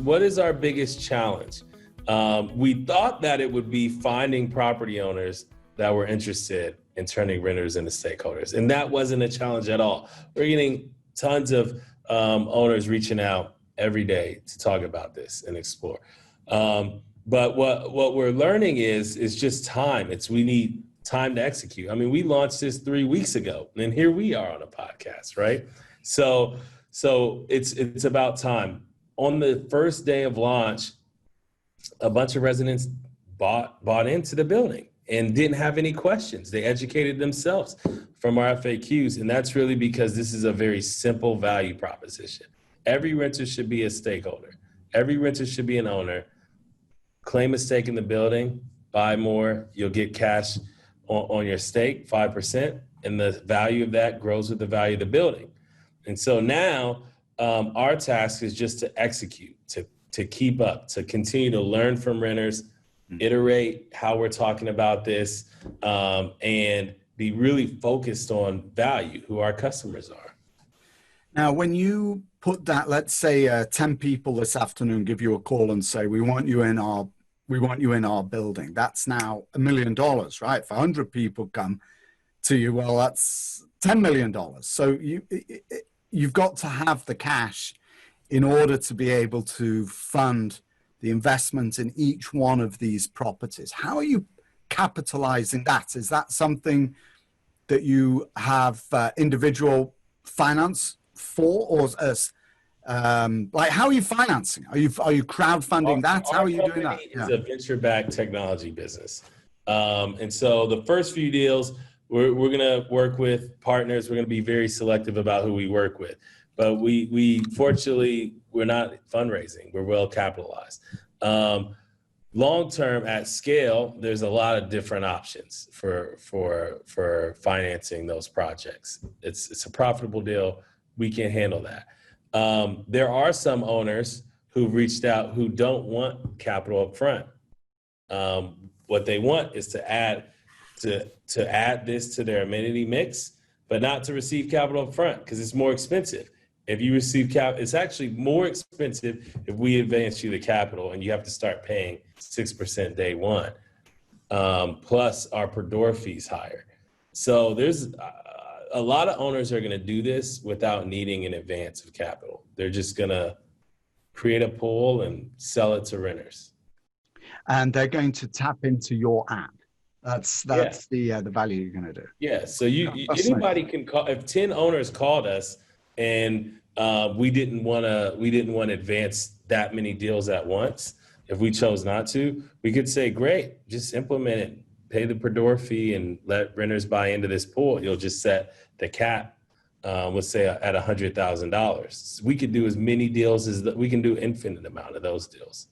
what is our biggest challenge? We thought that it would be finding property owners that were interested in turning renters into stakeholders. And that wasn't a challenge at all. We're getting tons of owners reaching out every day to talk about this and explore. But what we're learning is just time. We need time to execute. I mean, we launched this 3 weeks ago, and here we are on a podcast, right? So it's about time. On the first day of launch, a bunch of residents bought into the building and didn't have any questions. They educated themselves from our FAQs, and that's really because this is a very simple value proposition. Every renter should be a stakeholder. Every renter should be an owner. Claim a stake in the building, buy more, you'll get cash on your stake, 5%, and the value of that grows with the value of the building. And so now our task is just to execute, to keep up, to continue to learn from renters, iterate how we're talking about this, and be really focused on value, who our customers are. Now, when you put that, let's say 10 people this afternoon give you a call and say, we want you in our building. That's now $1 million, right? If 100 people come to you, well, that's $10 million. So you've got to have the cash in order to be able to fund the investment in each one of these properties. How are you capitalizing that? Is that something that you have individual finance for, or as like, how are you financing? Are you crowdfunding that? How are you doing that? It's a venture-backed technology business. And so the first few deals, we're going to work with partners. We're going to be very selective about who we work with. But we fortunately, we're not fundraising. We're well capitalized. Long-term at scale, there's a lot of different options for financing those projects. It's a profitable deal. We can handle that. There are some owners who've reached out who don't want capital up front. What they want is to add this to their amenity mix, but not to receive capital up front because it's more expensive. If you receive it's actually more expensive if we advance you the capital and you have to start paying 6% day one, plus our per door fees higher. So there's a lot of owners are going to do this without needing an advance of capital. They're just going to create a pool and sell it to renters. And they're going to tap into your app. That's the value you're going to do. Yeah. So anybody can call. If 10 owners called us and we didn't want to advance that many deals at once, if we chose not to, we could say, great, just implement it, pay the per door fee and let renters buy into this pool. You'll just set the cap, let's say at $100,000. We could do as many deals we can do infinite amount of those deals.